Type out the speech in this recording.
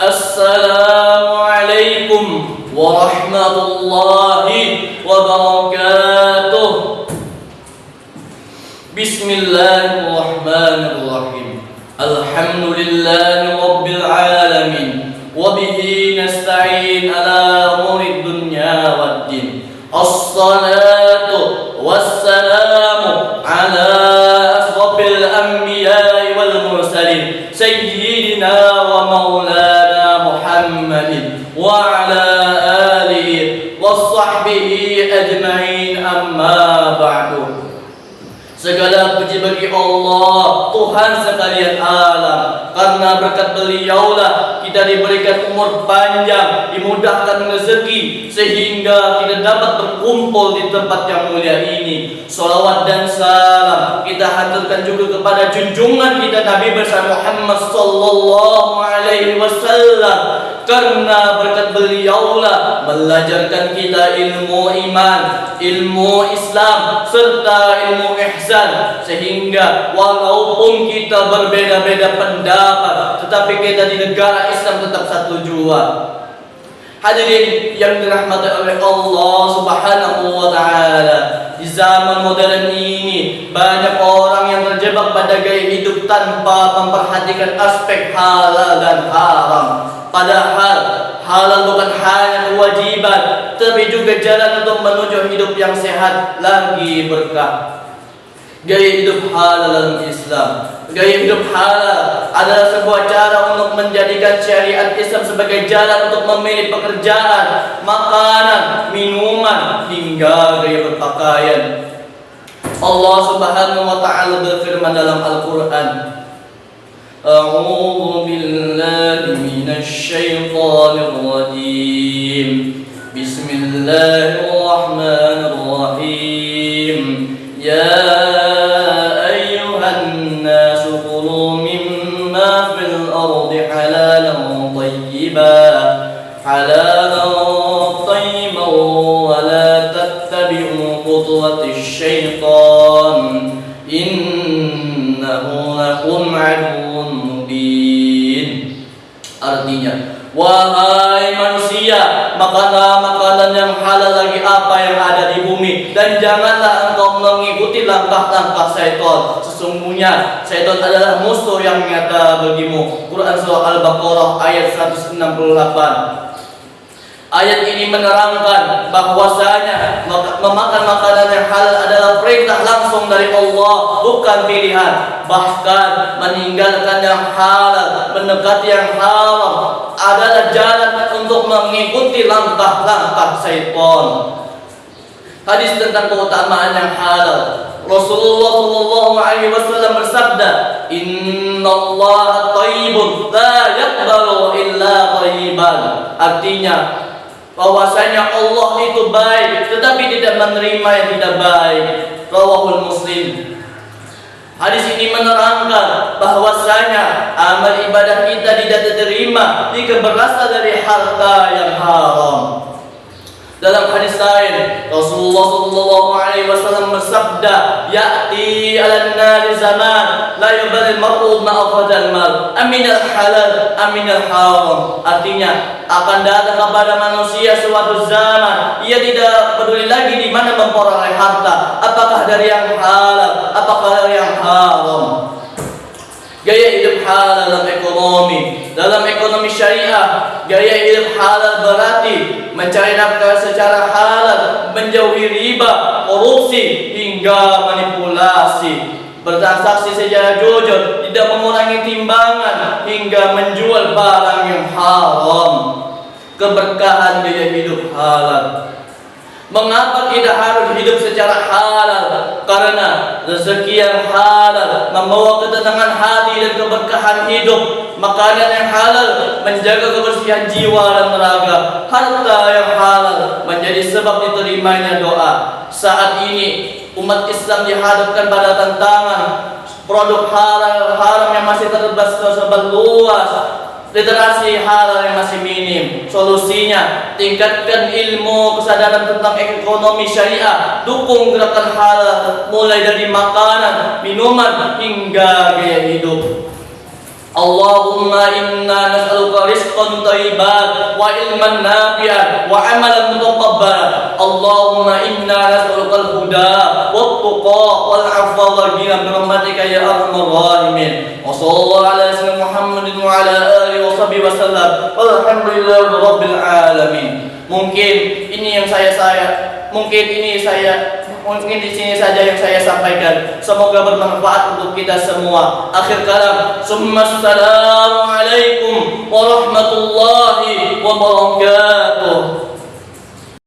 Assalamualaikum warahmatullahi wabarakatuh. Bismillahirrahmanirrahim. Alhamdulillahi rabbil alamin. Wabihi nasta'in ala umuri dunya waddin. Assalatu wassalamu ala asrafil anbiya'i wal mursalin sayyidina wa maulana Muhammadin wa ala alihi wa sahbihi ajma'in, amma ba'du. Segala puji bagi Allah, Tuhan sekalian alam. Karena berkat beliaulah kita diberikan umur panjang, dimudahkan rezeki, sehingga kita dapat berkumpul di tempat yang mulia ini. Salawat dan salam kita haturkan juga kepada junjungan kita Nabi besar Muhammad sallallahu alaihi wasallam. Karena berkat beliaulah mengajarkan kita ilmu iman, ilmu Islam, serta ilmu ihsan, sehingga walaupun kita berbeda-beda pendapat, tetapi kita di negara Islam tetap satu jua. Hadirin yang dirahmati oleh Allah Subhanahu wa taala, di zaman modern ini banyak orang yang terjebak pada gaya hidup tanpa memperhatikan aspek halal dan haram. Padahal halal bukan hanya kewajiban, tapi juga jalan untuk menuju hidup yang sehat lagi berkah. Gaya hidup halal dalam Islam. Gaya hidup halal adalah sebuah cara untuk menjadikan syariat Islam sebagai jalan untuk memilih pekerjaan, makanan, minuman, hingga gaya berpakaian. Allah Subhanahu wa taala berfirman dalam Al-Qur'an, A'udzu billahi minasy syaithanir rajim. Bismillahirrahmanirrahim. Ya ayyuhan nasu kulu mimma fil ardi halalan tayyiban wa la tattabi'u khutuwatisy syaitan innahu lakum aduwwun mubin. Artinya, wahai manusia, makanlah makanan yang halal lagi apa yang ada di bumi, dan janganlah engkau mengikuti langkah-langkah syaitan. Sesungguhnya syaitan adalah musuh yang nyata bagimu. Quran surah Al-Baqarah ayat 168. Ayat ini menerangkan bahwasanya memakan makanan yang halal adalah perintah langsung dari Allah, bukan pilihan. Bahkan meninggalkan yang halal, mendekati yang haram adalah jalan untuk mengikuti langkah-langkah syaitan. Hadis tentang keutamaan yang halal. Rasulullah sallallahu alaihi wasallam bersabda, "Innallaha thayyibun la yaqbalu illa thayyiban." Artinya, bahwasanya Allah itu baik, tetapi tidak menerima yang tidak baik. Rawahul Muslim. Hadis ini menerangkan bahwasanya amal ibadah kita tidak diterima jika berasal dari harta yang haram. Dalam hadis lain, Rasulullah sallallahu alaihi wasallam bersabda, "Ya'ti 'alan nari zaman la yubali al-mar'u ma akhadha al-mal, aminal halal aminal haram." Artinya, akan datang kepada manusia suatu zaman ia tidak peduli lagi di mana memperoleh harta, apakah dari yang halal, apakah dari yang haram. Gaya hidup halal dalam ekonomi syariah. Gaya hidup halal berarti mencari nafkah secara halal, menjauhi riba, korupsi, hingga manipulasi, bertransaksi secara jujur, tidak mengurangi timbangan, hingga menjual barang yang haram. Keberkahan gaya hidup halal. Mengapa kita harus hidup secara halal? Karena rezeki yang halal membawa ketenangan hati dan keberkahan hidup. Makanan yang halal menjaga kebersihan jiwa dan raga. Harta yang halal menjadi sebab diterimanya doa. Saat ini umat Islam dihadapkan pada tantangan produk halal haram yang masih tersebar luas. Literasi halal yang masih minim. Solusinya, tingkatkan ilmu kesadaran tentang ekonomi syariah, dukung gerakan halal mulai dari makanan, minuman hingga gaya hidup. Allahumma inna nas'aluka narzuqa rizqan thayyiban wa ilman nafi'an wa amalan mutaqabbalan. Allahumma inna nas'aluka al-huda wat-tuqa wal 'afwa wal ghina bi rahmatika ya arhamar rahimin. Wa sallallahu ala sayyidina Muhammadin wa ala alihi wa sahbihi wasallam. Walhamdulillahi rabbil alamin. Mungkin di sini saja yang saya sampaikan. Semoga bermanfaat untuk kita semua. Akhir kalam, assalamualaikum warahmatullahi wabarakatuh.